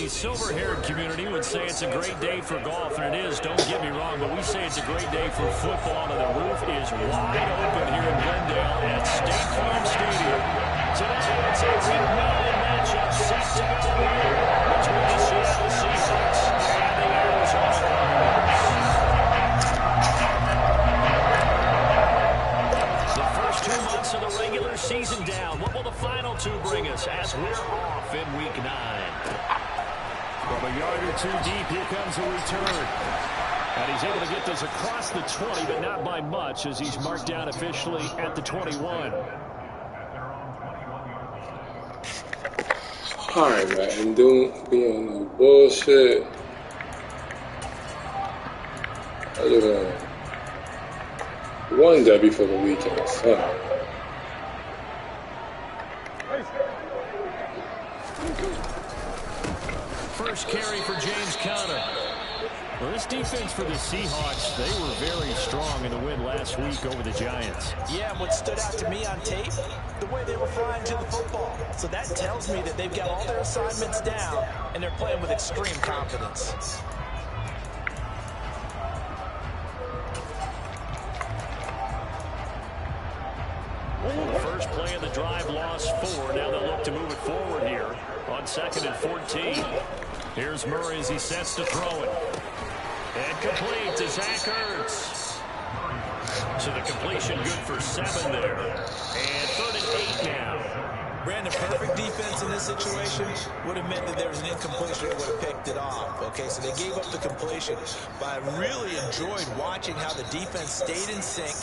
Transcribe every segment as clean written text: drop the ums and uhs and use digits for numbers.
the silver-haired community would say it's a great day for golf, and it is, don't get me wrong, but we say it's a great day for football, and the roof is wide open here in Glendale at State Farm Stadium. Today, it's a Week 9 matchup set to go here between the Seattle Seahawks and the Arizona Cardinals. The first 2 months of the regular season down. What will the final 2 bring us as we're off in Week 9? From a yard or 2 deep, here comes a return. And he's able to get this across the 20, but not by much, as he's marked down officially at the 21. All right, man. Don't be on no bullshit. Look at 1 W for the weekend, son. First carry for James Conner. Well, this defense for the Seahawks, they were very strong in the win last week over the Giants. Yeah, what stood out to me on tape, the way they were flying to the football. So that tells me that they've got all their assignments down, and they're playing with extreme confidence. Well, the first play of the drive lost 4. Now they'll look to move it forward here on 2nd and 14. Here's Murray as he sets to throw it. And complete to Zach Ertz. So the completion good for 7 there. And 3rd and 8 now. Brandon, perfect defense in this situation would have meant that there was an incompletion that would have picked it off. Okay, so they gave up the completion. But I really enjoyed watching how the defense stayed in sync,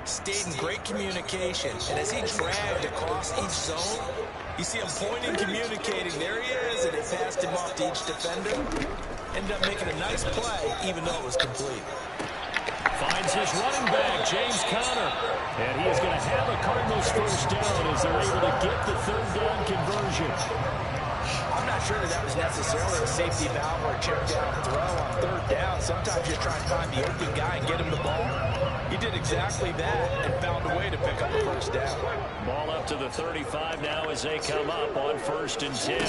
stayed in great communication. And as he dragged across each zone, you see him pointing, communicating. There he is, and they passed him off to each defender. Ended up making a nice play, even though it was complete. Finds his running back, James Conner. And he is going to have a Cardinals first down as they're able to get the 3rd down conversion. I'm not sure that was necessarily a safety valve or a check down throw on 3rd down. Sometimes you try and find the open guy and get him the ball. He did exactly that and found a way to pick up the first down. Ball up to the 35 now as they come up on 1st and 10.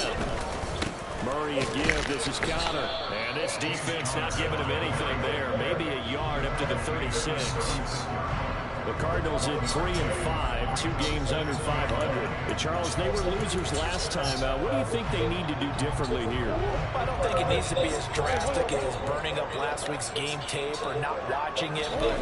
Murray again, this is Conner. And this defense not giving him anything there. Maybe a yard up to the 36. The Cardinals in 3 and 5, 2 games under 500. But Charles, they were losers last time. What do you think they need to do differently here? I don't think it needs to be as drastic as burning up last week's game tape or not watching it. But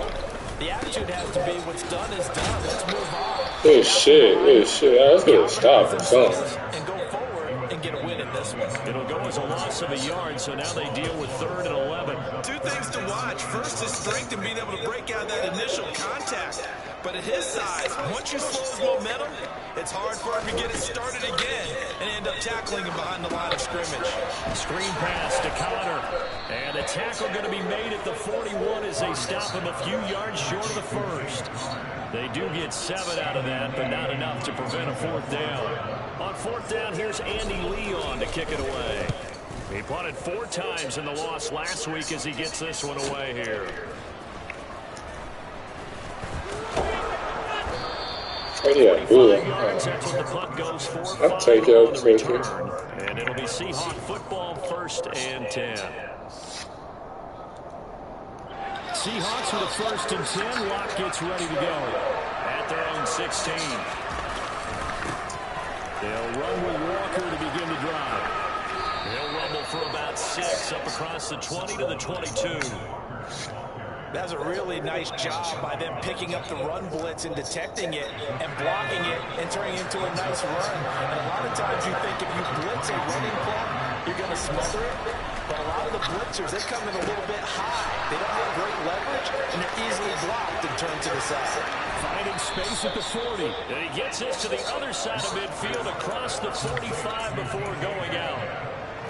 the attitude has to be what's done is done. Let's move on. Good shit. That's good stop for something. And go forward and get a win in this one. It'll go as a loss of a yard, so now they deal with 3rd and 11. 2 things to watch. First, his strength and being able to break out that initial contact. But at his size, once you slow his momentum, it's hard for him to get it started again and end up tackling him behind the line of scrimmage. Screen pass to Conner. And a tackle going to be made at the 41 as they stop him a few yards short of the 1st. They do get 7 out of that, but not enough to prevent a 4th down. On 4th down, here's Andy Leon to kick it away. He punted 4 times in the loss last week as he gets this one away here. Oh, yeah, good. Yards, that's what the punt goes for. I'll take it. And it'll be Seahawk football 1st and 10. Seahawks with a 1st and 10. Locke gets ready to go at their own 16. They'll run with Walker to begin the drive. He'll rumble for about 6 up across the 20 to the 22. That's a really nice job by them picking up the run blitz and detecting it and blocking it and turning it into a nice run. And a lot of times you think if you blitz a running play, you're going to smother it. But a lot of the blitzers, they come in a little bit high. They don't have great leverage, and they're easily blocked and turned to the side. Finding space at the 40. And he gets this to the other side of midfield across the 45 before going out.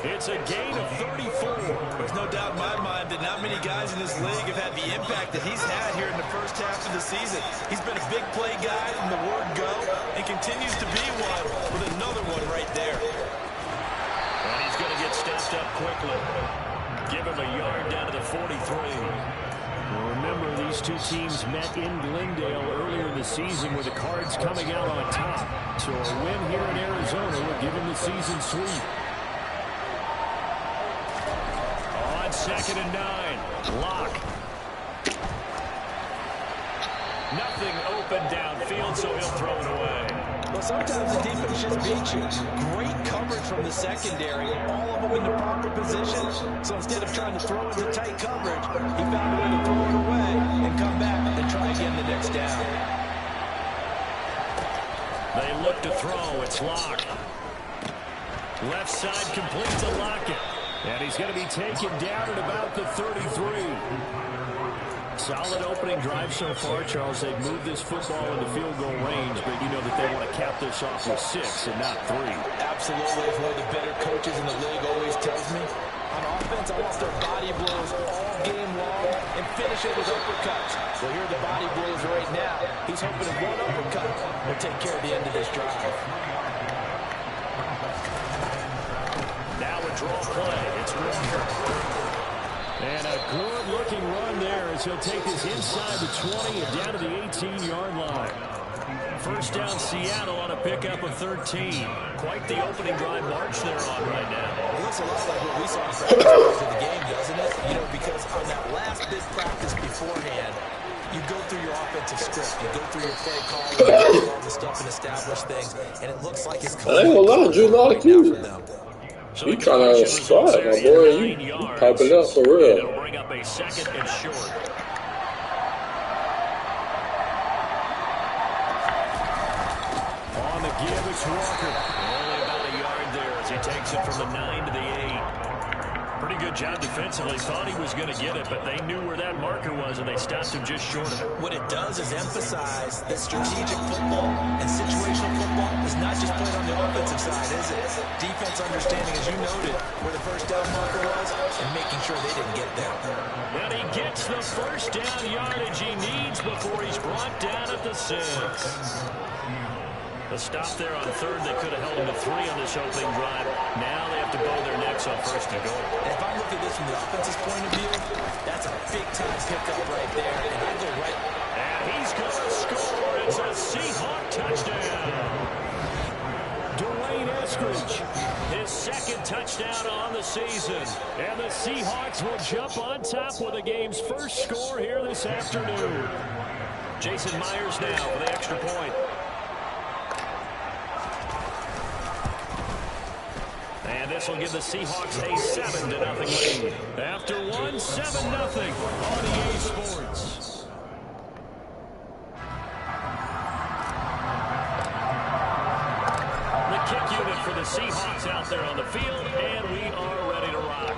It's a gain of 34. There's no doubt in my mind that not many guys in this league have had the impact that he's had here in the first half of the season. He's been a big play guy from the word go and continues to be one with another one right there. And he's going to get stepped up quickly. Give him a yard down to the 43. Well, remember, these 2 teams met in Glendale earlier in the season with the Cards coming out on top. So a win here in Arizona would give him the season sweep. 2nd and 9. Lock. Nothing open downfield, so he'll throw it away. Well, sometimes the defense just beats you. Great coverage from the secondary. All of them in the proper position. So instead of trying to throw into tight coverage, he found a way to throw it away and come back and try again the next down. They look to throw. It's Lock. Left side complete to Lockett. And he's going to be taken down at about the 33. Solid opening drive so far, Charles. They've moved this football into field goal range, but you know that they want to cap this off with 6 and not 3. Absolutely. It's one of the better coaches in the league always tells me. On offense, I want their body blows all game long and finish it with uppercuts. Well, here are the body blows right now. He's hoping that one uppercut will take care of the end of this drive. Now a draw play. It's Walker. And a good-looking run there as he'll take this inside the 20 and down to the 18-yard line. First down Seattle on a pickup of 13. Quite the opening drive march they're on right now. It looks a lot like what we saw in practice of the game, doesn't it? You know, because on that last big practice beforehand, you go through your offensive script, you go through your play call, you go through all the stuff and establish things, and it looks like it's coming. I ain't gonna lie, Drew Lock, you. So You trying to strike, my boy. You piping up for real. It'll bring up a 2nd and short. On the give, it's Walker. Only about a yard there as he takes it from the 9 to the 8. Pretty good job defensively. Thought he was going to get it, but they knew where that marker was, and they stopped him just short of it. What it does is emphasize that strategic football and situational football is not just played on the offensive side, is it? Defense understanding, as you noted, where the first down marker was and making sure they didn't get there. And he gets the first down yardage he needs before he's brought down at the 6. A stop there on 3rd. They could have held him to 3 on this opening drive. Now they have to bow their necks on 1st and goal. And if I look at this from the offense's point of view, that's a big-time pickup right there. And I go right. And he's going to score. It's a Seahawk touchdown. Dwayne Eskridge, his 2nd touchdown on the season. And the Seahawks will jump on top with the game's first score here this afternoon. Jason Myers now for the extra point. And this will give the Seahawks a 7-0 lead. After 1, 7-0 on EA Sports. The kick unit for the Seahawks out there on the field, and we are ready to rock.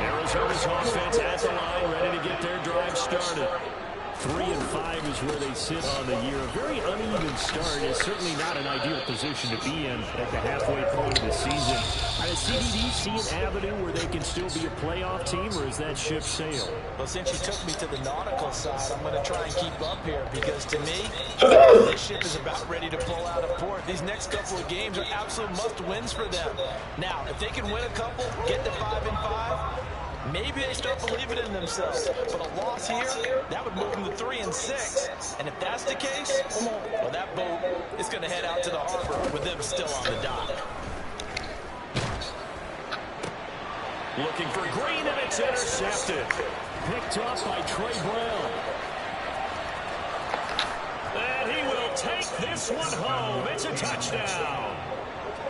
Arizona's offense at the line, ready to get their drive started. 3 and 5 is where they sit on the year. A very uneven start is certainly not an ideal position to be in at the halfway point of the season. Does CDD see an avenue where they can still be a playoff team, or is that ship sailed? Well, since you took me to the nautical side, I'm going to try and keep up here because, to me, this ship is about ready to pull out of port. These next couple of games are absolute must-wins for them. Now, if they can win a couple, get to 5 and 5, maybe they start believing in themselves. But a loss here, that would move them to 3 and 6. And if that's the case, well, that boat is going to head out to the harbor with them still on the dock. Looking for Green, and it's intercepted. Picked up by Trey Brown. And he will take this one home. It's a touchdown.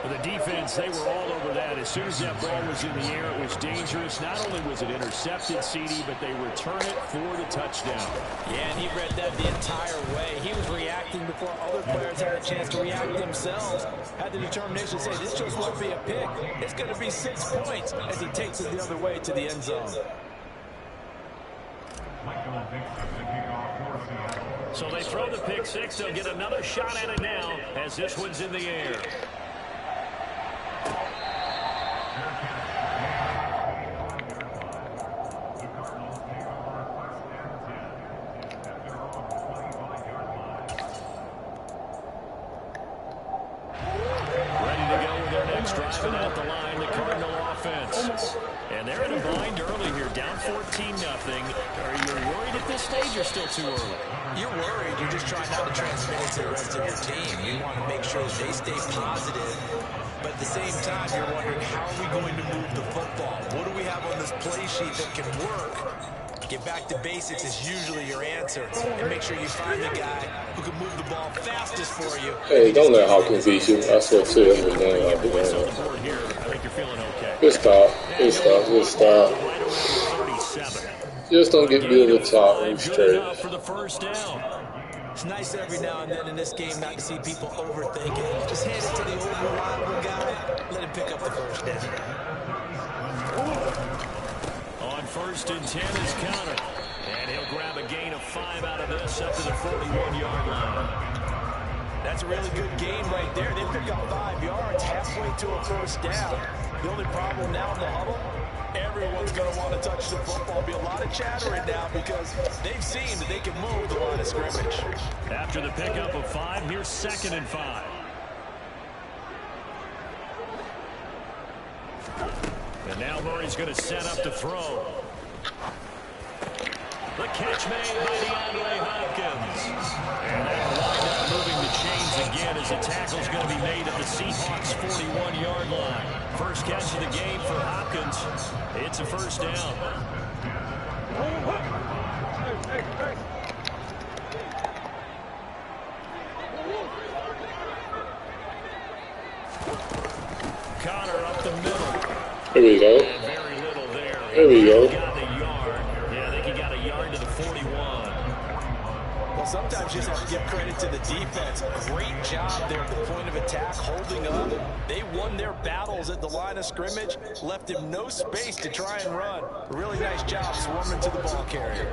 For the defense, they were all over that. As soon as that ball was in the air, it was dangerous. Not only was it intercepted, CD, but they return it for the touchdown. Yeah, and he read that the entire way. He was reacting before other players had a chance to react themselves. Had the determination to say, this just won't be a pick. It's going to be 6 points as he takes it the other way to the end zone. So they throw the pick 6. They'll get another shot at it now as this one's in the air. Driving out the line, the Cardinal offense. And they're in a bind early here, down 14-0. Are you worried at this stage or still too early? You're worried. You're just trying not to transmit it to the rest of your team. You want to make sure that they stay positive. But at the same time, you're wondering, how are we going to move the football? What do we have on this play sheet that can work? Get back to basics is usually your answer. And make sure you find the guy who can move the ball fastest for you. Hey, don't let Hawkins beat you. I swear to you, that's what's going on. Points on the board here. I think you're feeling okay. Good stop. Good stop. Good stop. Right around 37. Just don't get beat at the top and straight. For the first down. It's nice every now and then in this game not to see people overthink it. Just hand it to the old reliable guy. Let him pick up the first down. On 1st and 10 is Connor. And he'll grab a gain of 5 out of this up to the 41-yard line. That's a really good gain right there. They pick up 5 yards halfway to a first down. The only problem now in the huddle, everyone's going to want to touch the football. Be a lot of chattering now because they've seen that they can move the line of scrimmage. After the pickup of 5, here's 2nd and 5. And now Murray's going to set up to throw. The catch made by DeAndre Hopkins. And that'll wind up moving the chains again as the tackle's going to be made at the Seahawks' 41-yard line. First catch of the game for Hopkins. It's a first down. Connor up the middle. Here we go. And very little there. There we go. Got the yard. Yeah, I think he got a yard to the 41. Well, sometimes you just have to give credit to the defense. Great job there at the point of attack, holding up. They won their battles at the line of scrimmage, left him no space to try and run. Really nice job swarming to the ball carrier.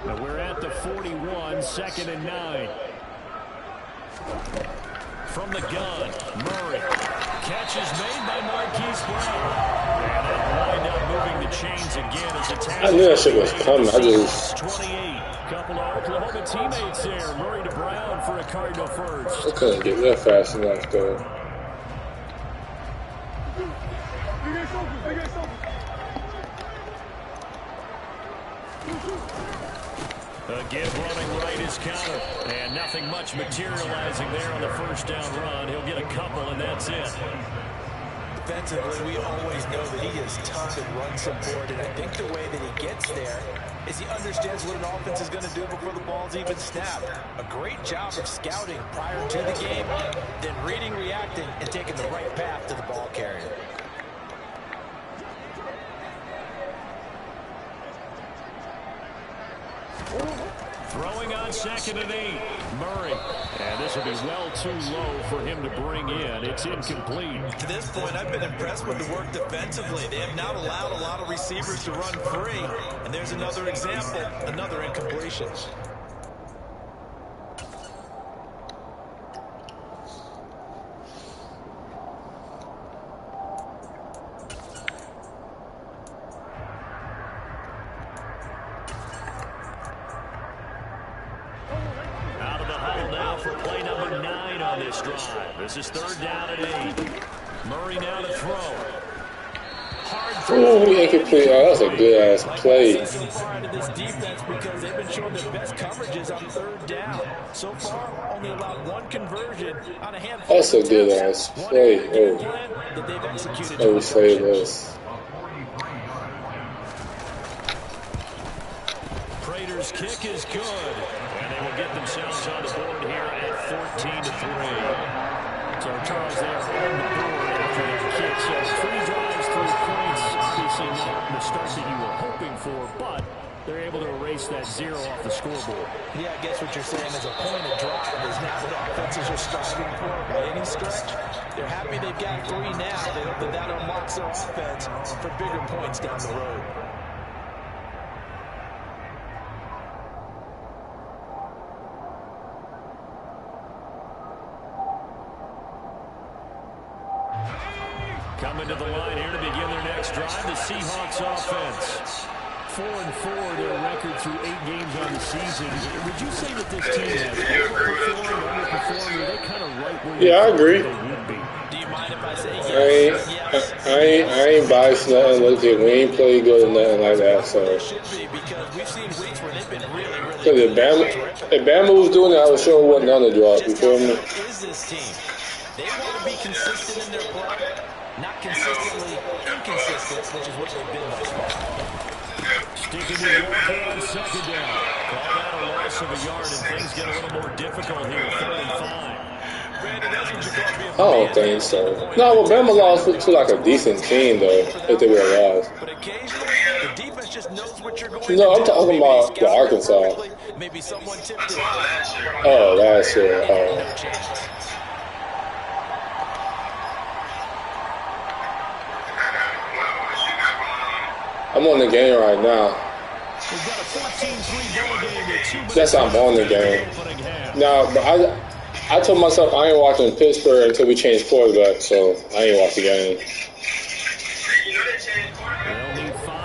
Now we're at the 41, 2nd and 9. From the gun, Murray. Catch is made by Marquise Brown. And that'll wind up moving the chains again as the tackle. I knew that shit was coming. I just... 28. Couple of Oklahoma teammates there. Murray to Brown for a Cardinal first. I couldn't get that fast enough, though. Again, running right is Connor. And nothing much materializing there on the first down run. He'll get a couple, and that's it. Defensively, we always know that he is tough and run support, and I think the way that he gets there is he understands what an offense is going to do before the ball's even snapped. A great job of scouting prior to the game, then reading, reacting, and taking the right path to the ball carrier. Throwing on 2nd and 8. Murray. And this will be well too low for him to bring in. It's incomplete. To this point, I've been impressed with the work defensively. They have not allowed a lot of receivers to run free. And there's another example, another incompletion. This is 3rd down and 8. Murray now to throw. Oh, incomplete. Oh, that's a good-ass play. This defense because they've been showing their best coverages on 3rd down. So far, only allowed one conversion on a handful. That's a good-ass play. Oh, that they've executed. let me say this. Prater's kick is good, and they will get themselves on the board here at 14-3. So Charles there on the board after that kick. So 3 drives, 3 points. Obviously not the start that you were hoping for, but they're able to erase that 0 off the scoreboard. Yeah, I guess what you're saying is a point of drive is not what offenses are striving for by any stretch. They're happy they've got 3 now. They hope that that unlocks their offense for bigger points down the road. Coming to the line here to begin their next drive, the Seahawks offense. 4-4 their record through 8 games on the season. Would you say that this team has overperformed, underperformed, or are they kind of right where I agree. they would be? Do you mind if I say yes? I ain't biased nothing. Legit, we ain't played good or nothing like that. So, They should be, because we've seen weeks where they've been really, really because good. if Bama was doing it, I would sure wasn't underdog. You Just feel how me? good is this team? They want to be consistent in their play, not consistently inconsistent, which is what they've been thus far. Sticking with Walker on second down. Call that a loss of a yard, and things get a little more difficult here. 35. I don't think so. No, well, Bama lost to like a decent team though. If they were lost. But occasionally, the defense just knows what you're going to do. No, I'm talking about the Arkansas. Maybe someone tipped it off. Oh, last year. No chance. I'm on the game right now. We've got a 14-3 ball game with 2 minutes. That's I'm on the game. Now, but I told myself I ain't watching Pittsburgh until we change quarterback, so I ain't watch the game.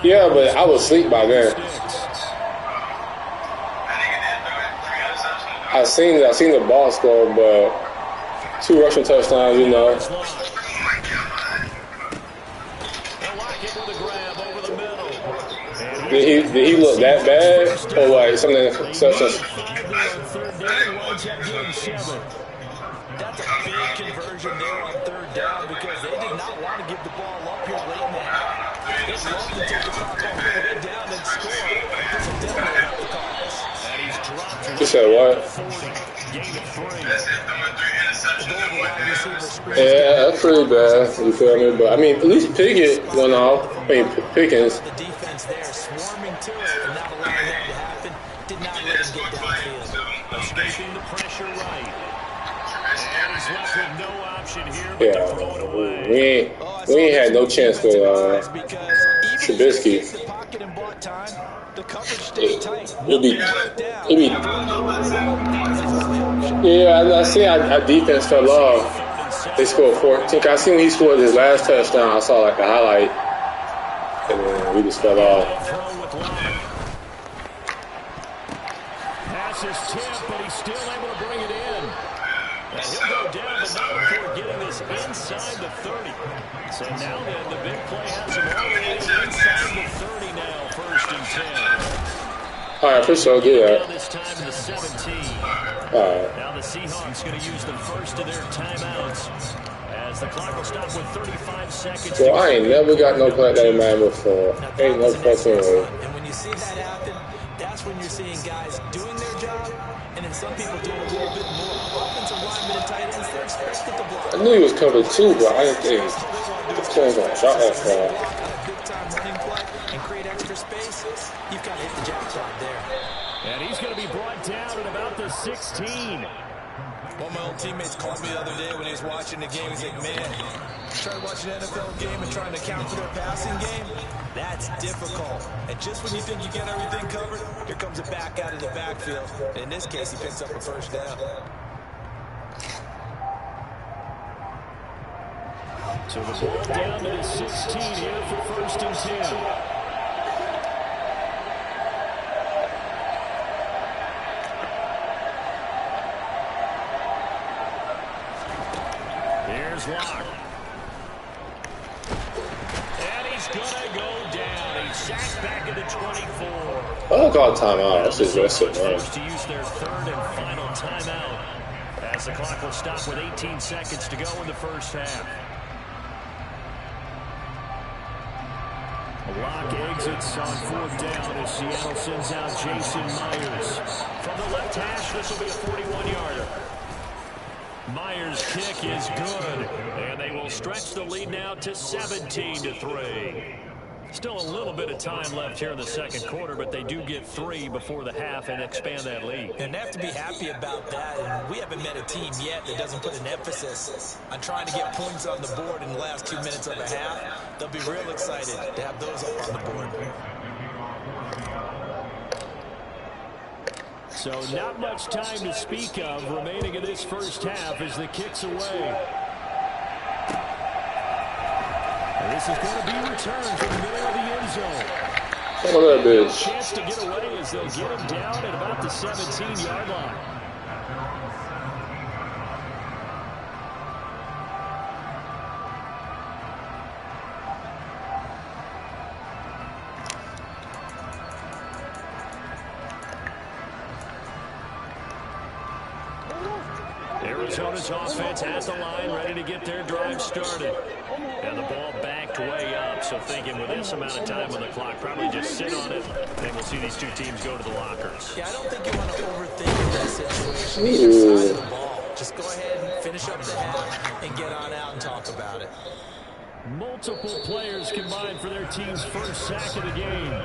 Yeah, but I was asleep by then. I seen the ball score, but 2 rushing touchdowns, you know. Did he look that bad, or like something such as? That's a big conversion there on 3rd down, because they did not want to give the ball up here late in the half. They'd love to take the clock all the way down and score. This will definitely help the cause. And he's dropped. You said what? Yeah, that's pretty bad. You feel me? But I mean, at least Pickett went off. I mean, Pickens. The defense there swarming to it and not allowing that to happen. Did not let him get downfield. Escaping the pressure right. And he's left with no option here but Yeah, to throw it away. we ain't had no chance for Trubisky. It'll be. Yeah, I see our defense fell off. They scored 14. I seen when he scored his last touchdown. I saw like the highlight, and then we just fell off. Pass is tipped, but he's still able to bring it in. And he'll go down, but not before getting this inside the 30. So now then, the big play has him all the way inside the 30 now, 1st and 10. All right, for sure, get that. This time to the 17. All right. Now the Seahawks going to use the first of their timeouts as the clock will stop with 35 seconds. Well, I ain't never got no play that man before. Ain't no question. And when you see that happen, that's when you're seeing guys doing their job, and then some people doing a little bit more. Offensive linemen and tight ends, they're expected to block. I knew he was covered too, but I didn't think the corner's gonna shot that far. Big time running play and create extra space. You've got to hit the jackpot there. And he's going to be brought down at about the 16. One of my old teammates called me the other day when he was watching the game. He's like, man, trying to watch an NFL game and trying to count for their passing game, that's difficult. And just when you think you get everything covered, here comes a back out of the backfield. And in this case, he picks up a 1st down. So the ball down to the 16 here for 1st and 10. Lock. And he's gonna go down. He's sacked back at the 24. I don't call timeout. That's just rested, man. To use their 3rd and final timeout as the clock will stop with 18 seconds to go in the 1st half. Lock exits on 4th down as Seattle sends out Jason Myers. From the left hash, this will be a 41-yarder. Myers' kick is good, and they will stretch the lead now to 17-3. Still a little bit of time left here in the 2nd quarter, but they do get 3 before the half and expand that lead. And they have to be happy about that. And we haven't met a team yet that doesn't put an emphasis on trying to get points on the board in the last 2 minutes of a half. They'll be real excited to have those up on the board. So not much time to speak of remaining in this 1st half as the kick's away. And this is going to be returned from the middle of the end zone. Look at that bitch. Chance to get away as they'll get him down at about the 17-yard line. Arizona's offense at the line, ready to get their drive started. And the ball backed way up, so thinking with this amount of time on the clock, probably just sit on it, and we'll see these two teams go to the lockers. Yeah, I don't think you want to overthink that situation. Either side of the ball. Just go ahead and finish up the half and get on out and talk about it. Multiple players combined for their team's first sack of the game.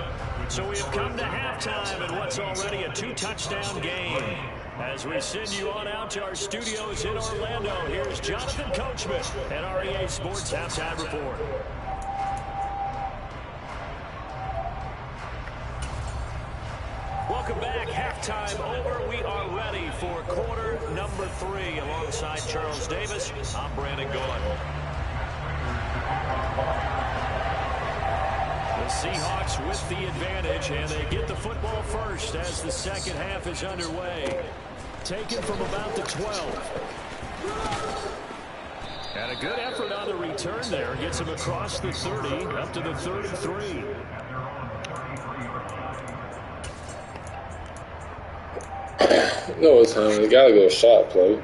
So we have come to halftime in what's already a 2-touchdown game. As we send you on out to our studios in Orlando, here's Jonathan Coachman at REA Sports Halftime Report. Welcome back. Halftime over. We are ready for quarter number 3. Alongside Charles Davis, I'm Brandon Gordon. The Seahawks with the advantage, and they get the football first as the second half is underway. Taken from about the 12. And a good effort on the return there. Gets him across the 30, up to the 33. No, it's time. You gotta go shot play.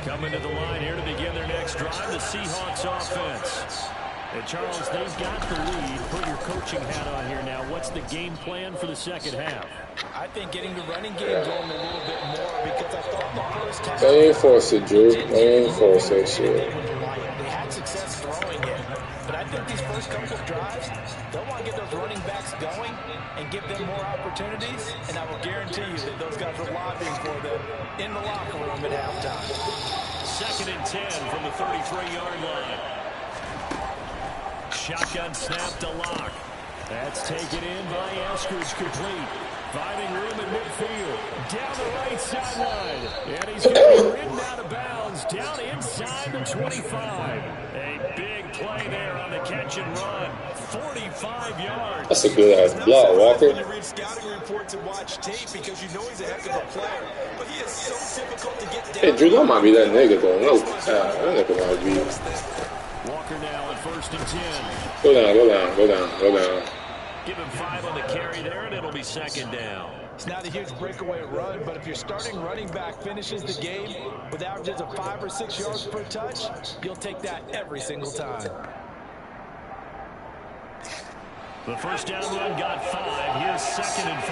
Coming to the line here to begin their next drive, the Seahawks offense. And Charles, they've got the lead. Put your coaching hat on here now. What's the game plan for the second half? I think getting the running game going a little bit more, because I thought the first half... They enforce it, Drew. They enforce that shit. They had success throwing it, but I think these first couple of drives, they'll want to get those running backs going and give them more opportunities, and I will guarantee you that those guys were lobbying for them in the locker room at halftime. 2nd and 10 from the 33-yard line. Shotgun snap to Lock. That's taken in by Eskridge, complete. Finding room in midfield. Down the right sideline. And he's going to be ridden out of bounds. Down inside the 25. A big play there on the catch and run. 45 yards. That's a good ass block, Walker. When you read scouting reports and watch tape, because you know he's a heck of a player. But he is so difficult to get down. Hey, Drew, that might be that nigga, though. No, that nigga might be. Walker now at 1st and 10. Go down, go down, go down, go down. Give him 5 on the carry there, and it'll be 2nd down. It's not a huge breakaway run, but if your starting running back finishes the game with averages of 5 or 6 yards per touch, you'll take that every single time. The first down run got 5. Here's 2nd and 5.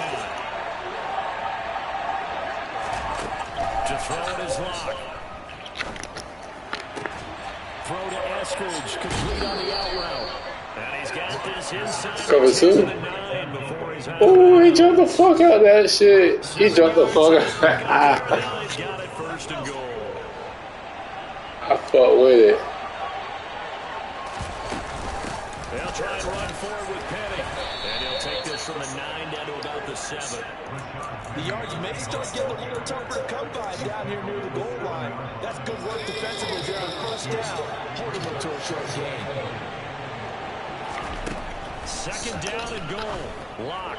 To throw it is Lock. Throw to Eskridge, complete on the out route. And he's got this inside. Cover 2. Oh, he jumped the fuck out of that shit. He jumped the fuck out. Now he's got it 1st and goal. I fuck with it. They'll try and run forward with Penny. And he'll take this from the 9 down to about the 7. The yards may start getting a little tougher to come by down here near the goal line. That's good work defensively there on 1st down, holding them to a short gain. 2nd down and goal. Lock.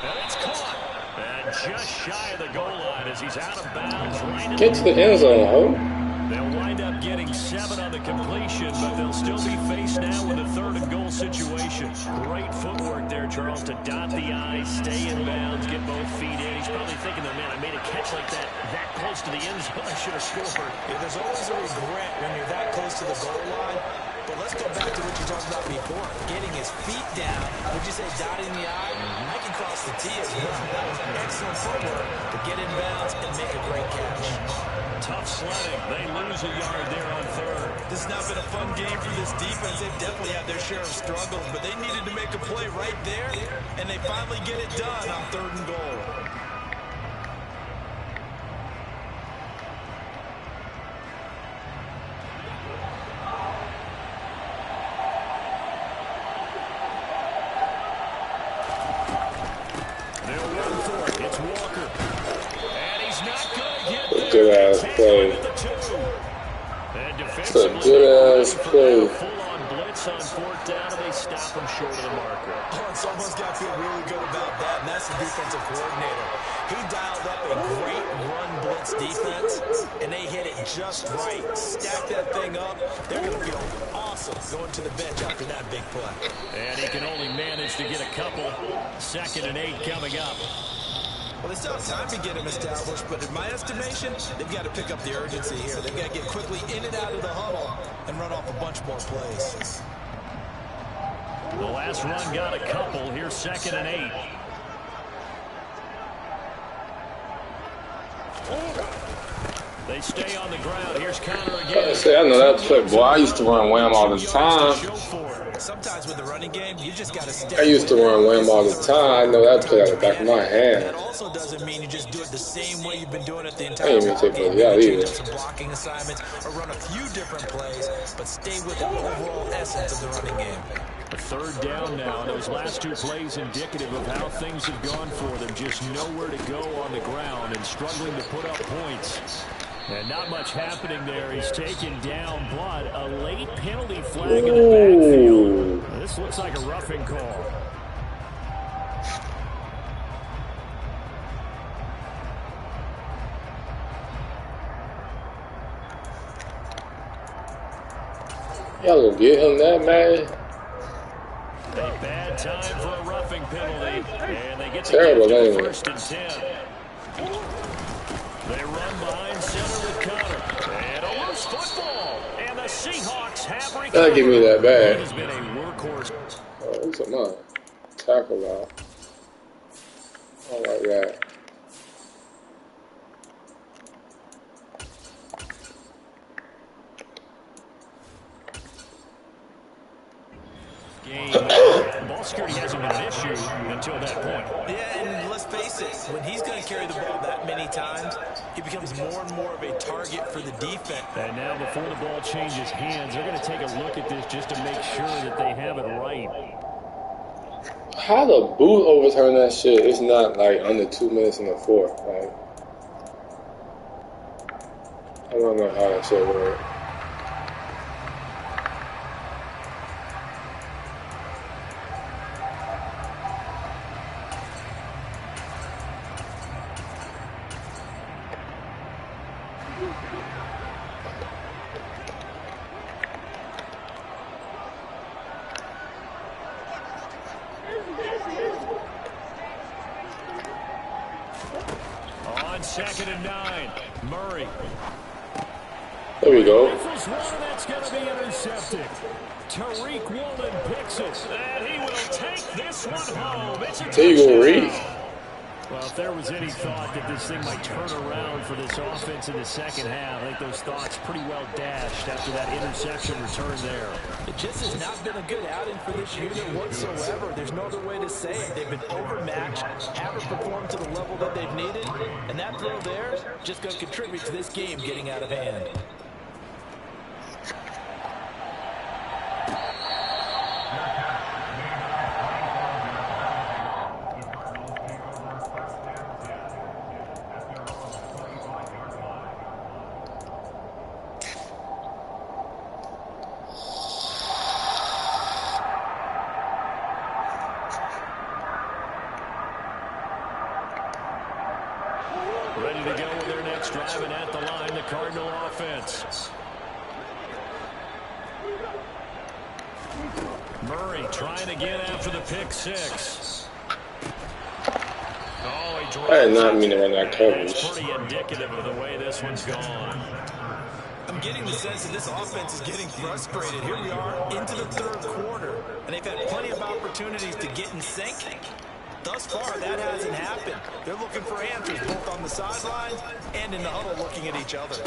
And it's caught. And just shy of the goal line as he's out of bounds. Right Get to the end zone, ho. They'll wind up getting 7 on the completion, but they'll still be faced now with a 3rd and goal situation. Great footwork there, Charles, to dot the I, stay in bounds, get both feet in. He's probably thinking, man, I made a catch like that close to the end zone. I should have scored. Yeah, there's always a regret when you're that close to the goal line. But let's go back to what you talked about before. Getting his feet down. Would you say dotting the I? I can cross the T as well. That was excellent footwork to get in bounds and make a great catch. Tough sledding. They lose a yard there on 3rd. This has not been a fun game for this defense. They've definitely had their share of struggles, but they needed to make a play right there, and they finally get it done on 3rd and goal. Good ass play. It's a good ass play. Full-on blitz on 4th down, and they stop him short of the marker. Oh, someone's got to feel really good about that, and that's the defensive coordinator. He dialed up a great run blitz defense, and they hit it just right. Stack that thing up. They're going to feel awesome going to the bench after that big play. And he can only manage to get a couple. 2nd and 8 coming up. Well, they still have time to get him established, but in my estimation, they've got to pick up the urgency here. They've got to get quickly in and out of the huddle and run off a bunch more plays. The last run got a couple. Here's 2nd and 8. They stay on the ground. Here's Connor again. I know that play, boy. I used to run wham all the time. Sometimes with the running game, you just got to stay. I used to run wham all the time. I know that play out the back of my hand. That also doesn't mean you just do it the same way you've been doing it the I entire ain't even take it out either. Some blocking assignments or run a few different plays, but stay with the overall essence of the running game. A 3rd down now. Those last 2 plays indicative of how things have gone for them. Just nowhere to go on the ground and struggling to put up points. And not much happening there. He's taken down, but a late penalty flag in the backfield. This looks like a roughing call. Y'all gonna get him that, man? A bad time for a roughing penalty. And they get terrible, to anyway. 1st and 10. They run behind center with Connor. And a loose football. And the Seahawks have recovered. That'll give me that bad. He has been a workhorse. Oh, what's up, man? Tackle out. I like that. Game. Ball security hasn't been an issue until that point. Yeah, and let's face it, when he's going to carry the ball that many times, he becomes more and more of a target for the defense. And now before the ball changes hands, they're going to take a look at this just to make sure that they have it right. How the boot overturn that shit? It's not like under 2 minutes in the 4th. Like, I don't know how that shit works. On 2nd and 9, Murray. There we go. Rifles one, that's going to be intercepted. Tariq Woolen picks it, and he will take this one home. It's a There you go, Reed. Well, if there was any thought that this thing might turn around for this offense in the 2nd half, I think those thoughts pretty well dashed after that interception return there. It just has not been a good outing for this unit whatsoever. There's no other way to say it. They've been overmatched, haven't performed to the level that they've needed, and that throw there just going to contribute to this game getting out of hand. Ready to go with their next drive, and at the line, the Cardinal offense. Murray trying again after the pick 6. Oh, he I did not mean to run that coverage. It's pretty indicative of the way this one's gone. I'm getting the sense that this offense is getting frustrated. Here we are into the 3rd quarter, and they've had plenty of opportunities to get in sync. Thus far, that hasn't happened. They're looking for answers both on the sidelines and in the huddle looking at each other.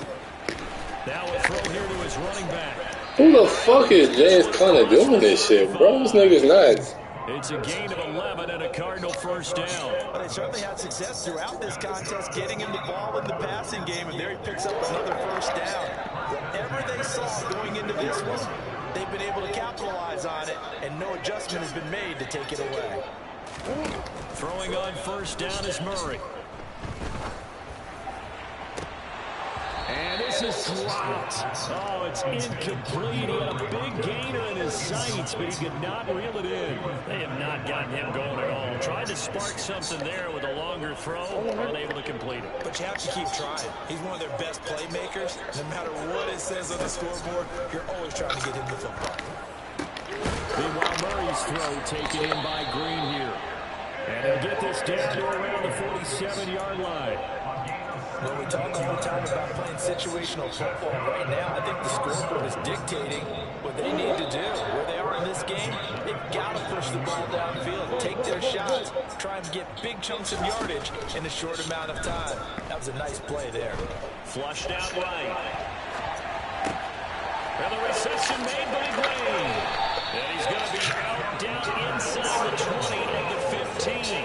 Now a throw here to his running back. Who the fuck is James Conner doing this shit, bro? This nigga's nuts. It's a gain of 11 and a Cardinal 1st down. Well, they certainly had success throughout this contest getting him the ball in the passing game, and there he picks up another 1st down. Whatever they saw going into this one, they've been able to capitalize on it, and no adjustment has been made to take it away. Throwing on 1st down is Murray. And this is dropped. Oh, it's incomplete. He had a big gainer in his sights, but he could not reel it in. They have not gotten him going at all. Tried to spark something there with a longer throw, unable to complete it. But you have to keep trying. He's one of their best playmakers. No matter what it says on the scoreboard, you're always trying to get him the football. Meanwhile, Murray's throw taken in by Green here. And he'll get this down to around the 47-yard line. Well, we talk all the time about playing situational football. Right now, I think the scoreboard is dictating what they need to do. Where they are in this game, they've got to push the ball downfield, take their shots, try and get big chunks of yardage in a short amount of time. That was a nice play there. Flushed out right. And the reception made by Gray. And he's going to be out down inside the 20 at the 15.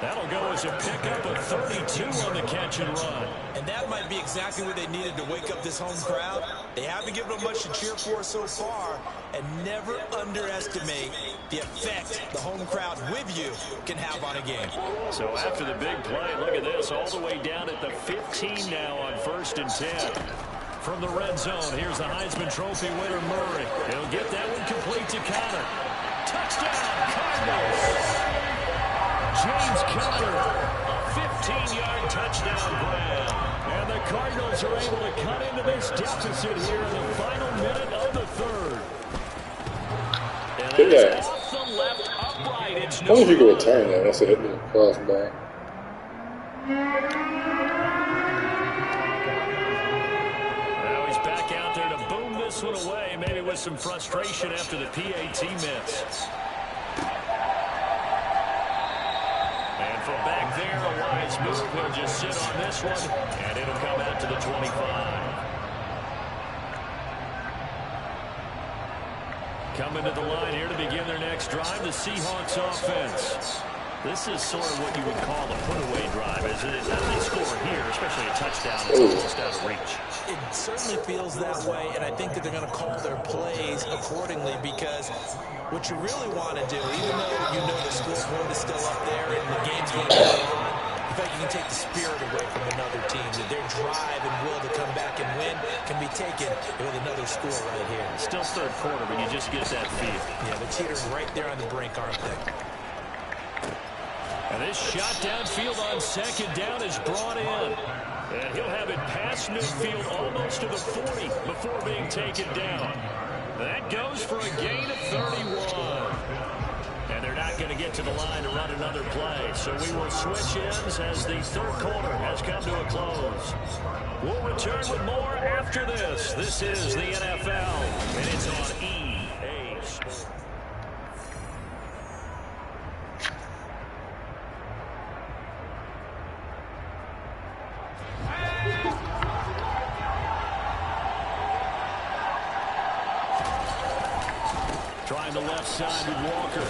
That'll go as a pickup of 32 on the catch and run. And that might be exactly what they needed to wake up this home crowd. They haven't given them much to cheer for so far. And never underestimate the effect the home crowd with you can have on a game. So after the big play, look at this, all the way down at the 15 now on 1st and 10. From the red zone, here's the Heisman Trophy winner, Murray. He'll get that one complete to Connor. Touchdown, Cardinals! James Conner, 15-yard touchdown grab. And the Cardinals are able to cut into this deficit here in the final minute of the third. And it's off the left upright. It's I wonder if you can return that once it hit the crossbar. Now he's back out there to boom this one away, maybe with some frustration after the PAT miss. From back there, a wise move. He'll just sit on this one, and it'll come out to the 25. Coming to the line here to begin their next drive, the Seahawks offense. This is sort of what you would call a put-away drive, as it is how they score here, especially a touchdown. It's almost out of reach. It certainly feels that way, and I think that they're going to call their plays accordingly, because what you really want to do, even though you know the scoreboard is still up there and the game's going to go on, in fact, you can take the spirit away from another team, that their drive and will to come back and win can be taken with another score right here. Still third quarter, but you just get that feel. Yeah, the teetering right there on the brink, aren't they? And this shot downfield on 2nd down is brought in. And he'll have it past midfield almost to the 40 before being taken down. That goes for a gain of 31. And they're not going to get to the line to run another play. So we will switch ends as the third quarter has come to a close. We'll return with more after this. This is the NFL, and it's on EA Sports. Trying the left side with Walker.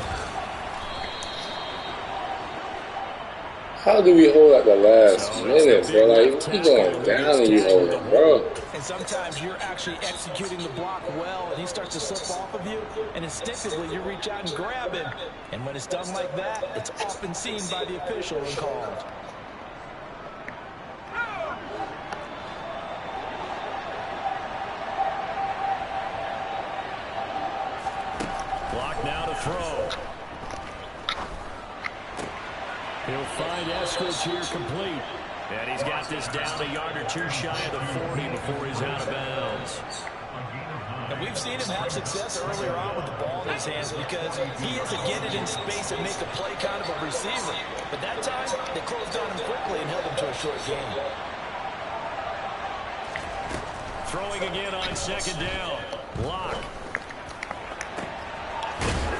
How do we hold at the last minute, bro? Like, you going down and you hold it, bro. And sometimes you're actually executing the block well, and he starts to slip off of you, and instinctively you reach out and grab him. And when it's done like that, it's often seen by the official and called. Block now to throw. He'll find Eskridge here complete. And he's got this down a yard or two shy of the 40 before he's out of bounds. And we've seen him have success earlier on with the ball in his hands because he has to get it in space and make a play kind of a receiver. But that time, they closed on him quickly and held him to a short game. Throwing again on 2nd down. Lock.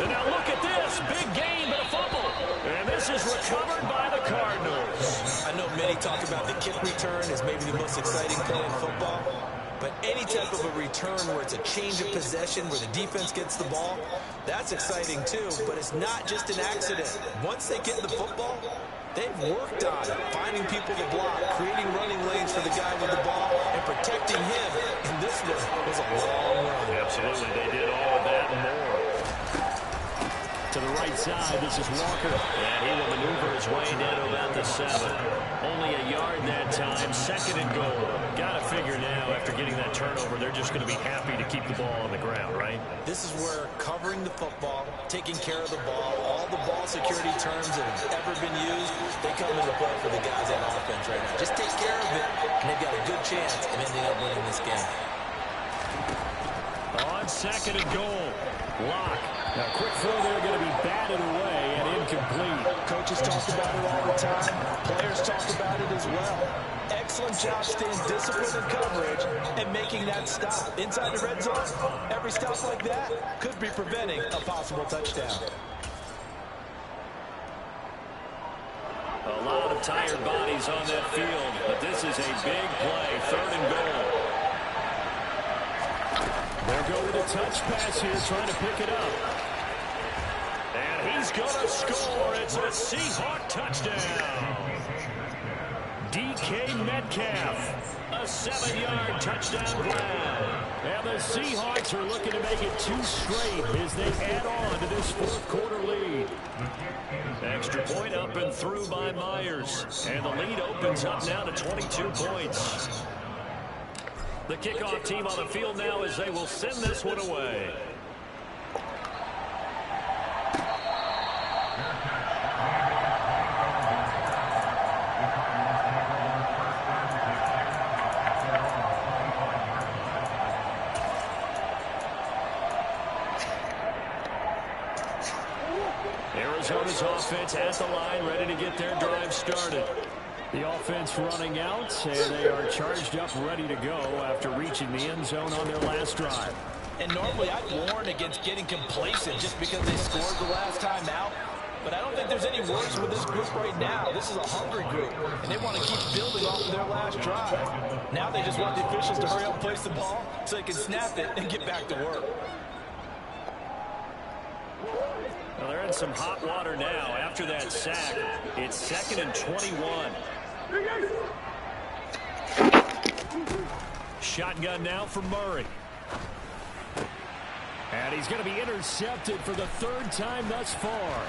And now look at this. Big gain, but a fumble. And this is recovered by the Cardinals. I know many talk about the kick return as maybe the most exciting play in football. But any type of a return where it's a change of possession, where the defense gets the ball, that's exciting too. But it's not just an accident. Once they get the football, they've worked on it, finding people to block, creating running lanes for the guy with the ball, and protecting him. And this one was a long run. Absolutely, they did all of that and more. To the right side, this is Walker. And he will maneuver his way down to about the 7. Only a yard that time, 2nd and goal. Got to figure now, after getting that turnover, they're just going to be happy to keep the ball on the ground, right? This is where covering the football, taking care of the ball, all the ball security terms that have ever been used, they come into play for the guys on offense right now. Just take care of it, and they've got a good chance of ending up winning this game. On second and goal. Lock. Now, quick throw there, going to be batted away and incomplete. Coaches talk about it all the time. Players talk about it as well. Excellent job staying disciplined in coverage and making that stop. Inside the red zone, every stop like that could be preventing a possible touchdown. A lot of tired bodies on that field, but this is a big play. Third and goal. They'll go with a touch pass here, trying to pick it up. And he's going to score. It's a Seahawk touchdown. DK Metcalf, a 7-yard touchdown grab. And the Seahawks are looking to make it 2 straight as they add on to this fourth quarter lead. Extra point up and through by Myers. And the lead opens up now to 22 points. The kickoff team on the field now as they will send this one away. Arizona's offense at the line, ready to get their drive started. The offense running out, and they are charged up, ready to go after reaching the end zone on their last drive. And normally I'd warn against getting complacent just because they scored the last time out. But I don't think there's any worries with this group right now. This is a hungry group, and they want to keep building off of their last drive. Now they just want the officials to hurry up and place the ball so they can snap it and get back to work. Well, they're in some hot water now after that sack. It's 2nd and 21. Shotgun now for Murray. And he's going to be intercepted for the 3rd time thus far.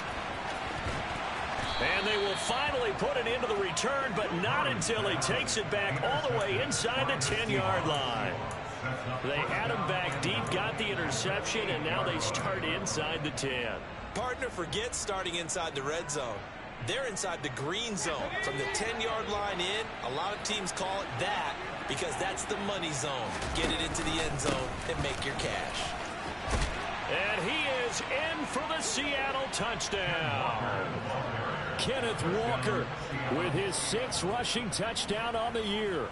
And they will finally put it into the return, but not until he takes it back all the way inside the 10-yard line. They had him back deep, got the interception, and now they start inside the 10. Partner, forget starting inside the red zone. They're inside the green zone. From the 10-yard line in, a lot of teams call it that because that's the money zone. Get it into the end zone and make your cash. And he is in for the Seattle touchdown. Kenneth Walker with his 6th rushing touchdown on the year.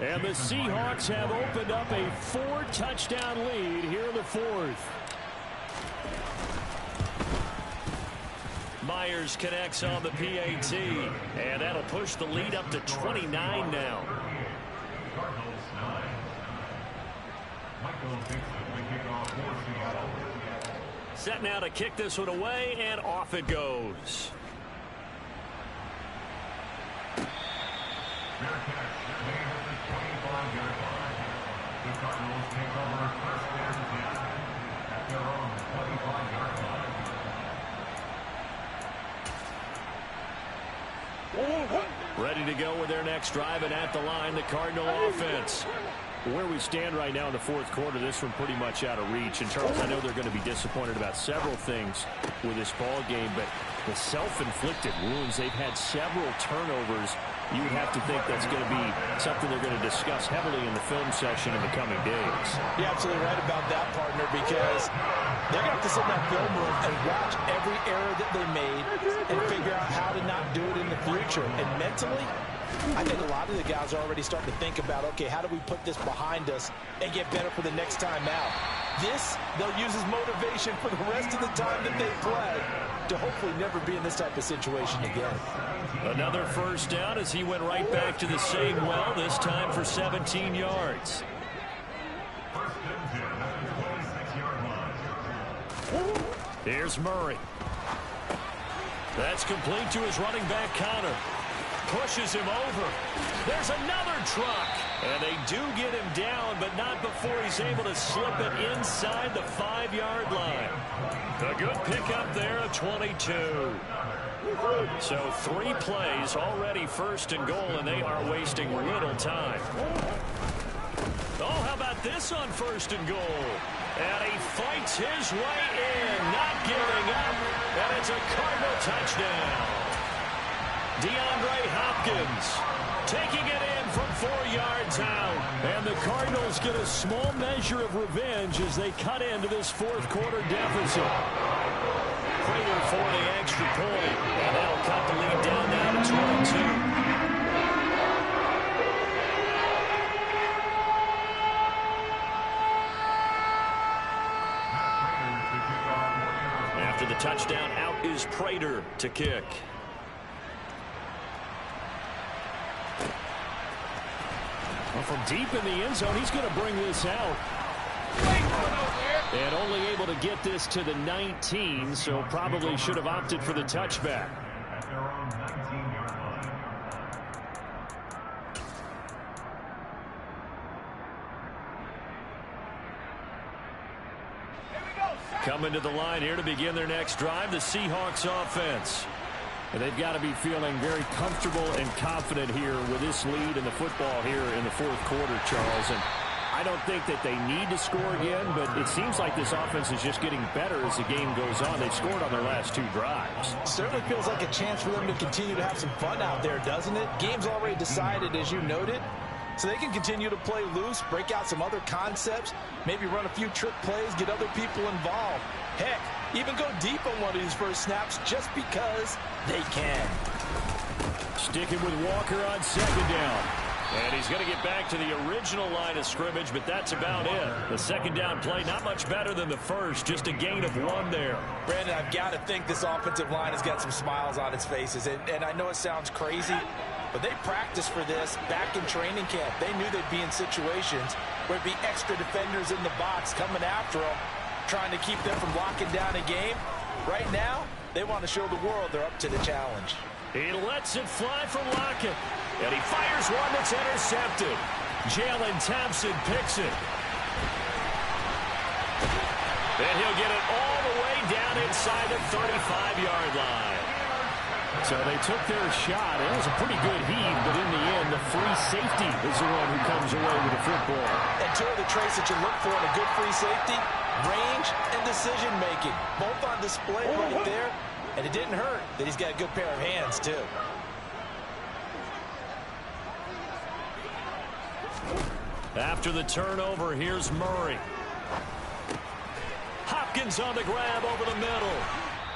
And the Seahawks have opened up a 4-touchdown lead here in the 4th. Myers connects on the PAT, and that'll push the lead up to 29 now. Set now to kick this one away, and off it goes. The Cardinals take over 1st and 10 at their own 25-yard line. Ready to go with their next drive, and at the line, the Cardinal offense. Where we stand right now in the 4th quarter, this one pretty much out of reach. And, Charles, I know they're going to be disappointed about several things with this ball game, but the self-inflicted wounds, they've had several turnovers. You would have to think that's going to be something they're going to discuss heavily in the film session in the coming days. You're absolutely right about that, partner, because they're going to have to sit in that film room and watch every error that they made and figure out how to not do it in the future. And mentally, I think a lot of the guys are already starting to think about, okay, how do we put this behind us and get better for the next time out? This, they'll use as motivation for the rest of the time that they play to hopefully never be in this type of situation again. Another first down as he went right back to the same well, this time for 17 yards. Here's Murray. That's complete to his running back, Connor. Pushes him over. There's another truck. And they do get him down, but not before he's able to slip it inside the 5-yard line. A good pickup there of 22. So 3 plays already 1st and goal, and they are wasting little time. Oh, how about this on 1st and goal? And he fights his way in, not giving up. And it's a Cardinal touchdown. DeAndre Hopkins taking it in from 4 yards out. And the Cardinals get a small measure of revenge as they cut into this fourth quarter deficit. Prater for the extra point. And that'll cut the lead down now to 22. After the touchdown, out is Prater to kick. Well, from deep in the end zone, he's going to bring this out. And only able to get this to the 19, so probably should have opted for the touchback. At their own 19-yard line. Coming to the line here to begin their next drive, the Seahawks offense. And they've got to be feeling very comfortable and confident here with this lead in the football here in the fourth quarter, Charles. And I don't think that they need to score again, but it seems like this offense is just getting better as the game goes on. They've scored on their last 2 drives. Certainly feels like a chance for them to continue to have some fun out there, doesn't it? Game's already decided, as you noted. So they can continue to play loose, break out some other concepts, maybe run a few trick plays, get other people involved. Heck, even go deep on one of these first snaps just because they can. Sticking with Walker on second down. And he's going to get back to the original line of scrimmage, but that's about it. The second down play, not much better than the first, just a gain of 1 there. Brandon, I've got to think this offensive line has got some smiles on its faces. And I know it sounds crazy, but they practiced for this back in training camp. They knew they'd be in situations where it'd be extra defenders in the box coming after them, trying to keep them from locking down a game. Right now, they want to show the world they're up to the challenge. He lets it fly from Lockett. And he fires one that's intercepted. Jalen Thompson picks it. And he'll get it all the way down inside the 35-yard line. So they took their shot. It was a pretty good heave, but in the end, the free safety is the one who comes away with the football. And two of the traits that you look for in a good free safety, range and decision-making. Both on display right there. And it didn't hurt that he's got a good pair of hands, too. After the turnover, here's Murray. Hopkins on the grab over the middle.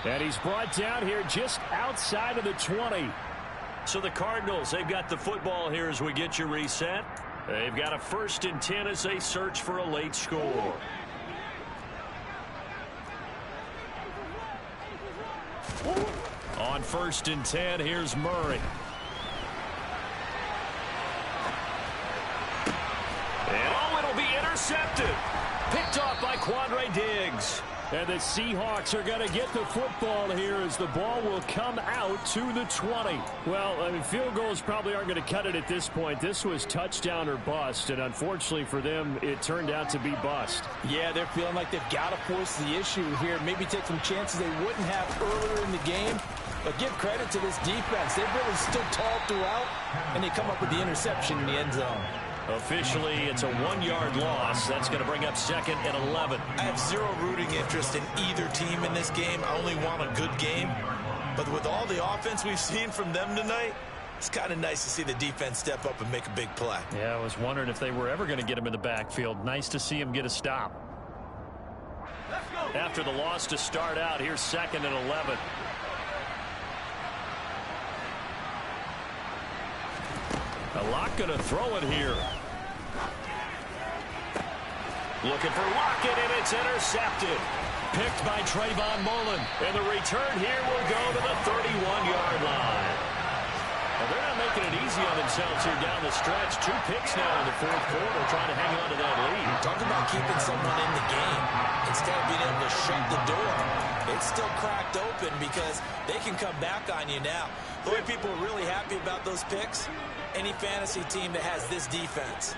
And he's brought down here just outside of the 20. So the Cardinals, they've got the football here as we get you reset. They've got a 1st and 10 as they search for a late score. On 1st and 10, here's Murray. And oh, it'll be intercepted. Picked off by Quandre Diggs. And the Seahawks are going to get the football here as the ball will come out to the 20. Well, I mean, field goals probably aren't going to cut it at this point. This was touchdown or bust, and unfortunately for them, it turned out to be bust. Yeah, they're feeling like they've got to force the issue here. Maybe take some chances they wouldn't have earlier in the game. But give credit to this defense. They've really stood tall throughout, and they come up with the interception in the end zone. Officially, it's a 1-yard loss. That's going to bring up 2nd and 11. I have zero rooting interest in either team in this game. I only want a good game. But with all the offense we've seen from them tonight, it's kind of nice to see the defense step up and make a big play. Yeah, I was wondering if they were ever going to get him in the backfield. Nice to see him get a stop. After the loss to start out, here's 2nd and 11. A lot going to throw it here. Looking for Lockett, and it's intercepted. Picked by Trayvon Mullen. And the return here will go to the 31-yard line. Well, they're not making it easy on themselves here down the stretch. 2 picks now in the fourth quarter, trying to hang on to that lead. Talk about keeping someone in the game instead of being able to shut the door. It's still cracked open because they can come back on you now. The way people are really happy about those picks, any fantasy team that has this defense.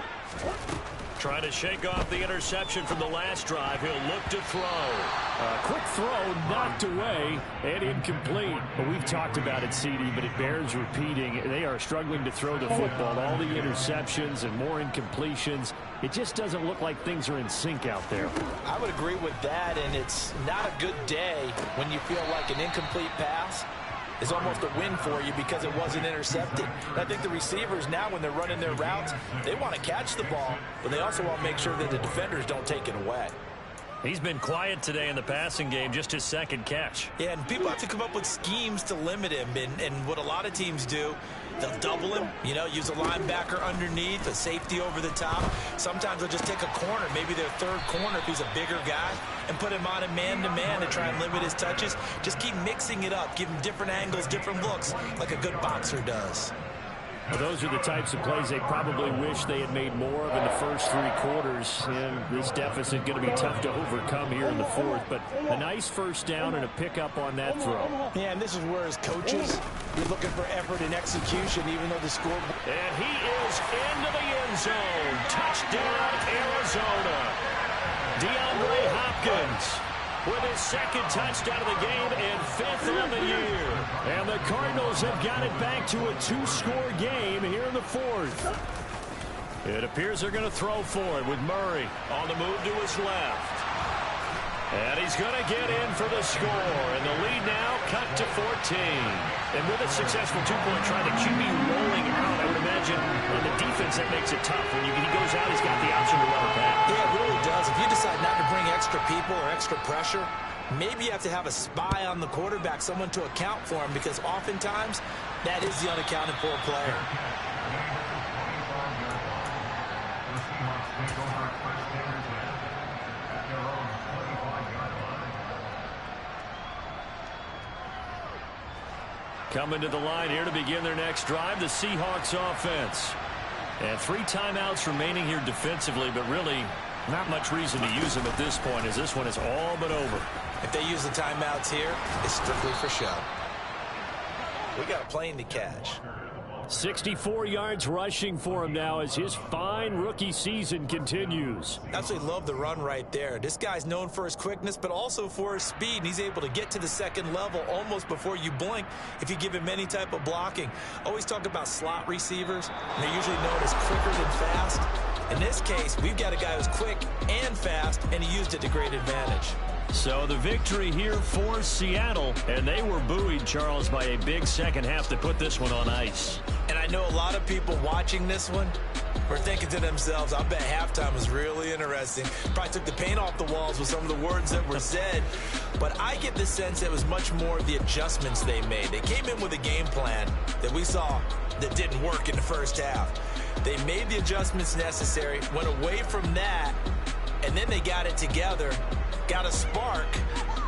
Trying to shake off the interception from the last drive. He'll look to throw. Quick throw, knocked away, and incomplete. But we've talked about it, CD, but it bears repeating. They are struggling to throw the football. All the interceptions and more incompletions. It just doesn't look like things are in sync out there. I would agree with that, and it's not a good day when you feel like an incomplete pass is almost a win for you because it wasn't intercepted. And I think the receivers now, when they're running their routes, they want to catch the ball, but they also want to make sure that the defenders don't take it away. He's been quiet today in the passing game, just his second catch. Yeah, and people have to come up with schemes to limit him. And what a lot of teams do, they'll double him, use a linebacker underneath, a safety over the top. Sometimes they'll just take a corner, maybe their third corner if he's a bigger guy, and put him on a man-to-man to try and limit his touches. Just keep mixing it up, give him different angles, different looks, like a good boxer does. Well, those are the types of plays they probably wish they had made more of in the first 3 quarters. And this deficit going to be tough to overcome here in the fourth. But a nice first down and a pickup on that throw. Yeah, and this is where as coaches, you're looking for effort and execution, even though the score. And he is into the end zone. Touchdown, Arizona. DeAndre Hopkins with his second touchdown of the game and 5th on the year. And the Cardinals have got it back to a 2-score game here in the fourth. It appears they're going to throw for it with Murray on the move to his left. And he's going to get in for the score. And the lead now cut to 14. And with a successful 2-point try, the QB rolling out, I would imagine on the defense that makes it tough. When he goes out, he's got the option to run a pass. Yeah, it really does. If you decide not to bring extra people or extra pressure, maybe you have to have a spy on the quarterback, someone to account for him, because oftentimes that is the unaccounted for player. Coming to the line here to begin their next drive, the Seahawks offense. And 3 timeouts remaining here defensively, but really not much reason to use them at this point, as this one is all but over. If they use the timeouts here, it's strictly for show. We got a plane to catch. 64 yards rushing for him now as his fine rookie season continues. Absolutely love the run right there. This guy's known for his quickness, but also for his speed. And he's able to get to the second level almost before you blink if you give him any type of blocking. Always talk about slot receivers. And they're usually known as quicker than fast. In this case, we've got a guy who's quick and fast, and he used it to great advantage. So the victory here for Seattle, and they were buoyed, Charles, by a big second half to put this one on ice. And I know a lot of people watching this one were thinking to themselves, I bet halftime was really interesting. Probably took the paint off the walls with some of the words that were said. But I get the sense it was much more the adjustments they made. They came in with a game plan that we saw that didn't work in the first half. They made the adjustments necessary, went away from that, and then they got it together, got a spark,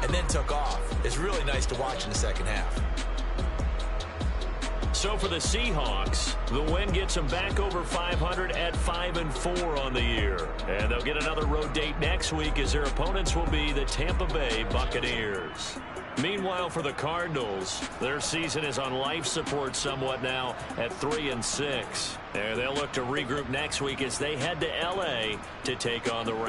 and then took off. It's really nice to watch in the second half. So for the Seahawks, the win gets them back over 500 at 5-4 on the year. And they'll get another road date next week as their opponents will be the Tampa Bay Buccaneers. Meanwhile, for the Cardinals, their season is on life support somewhat now at 3-6. And they'll look to regroup next week as they head to L.A. to take on the Rams.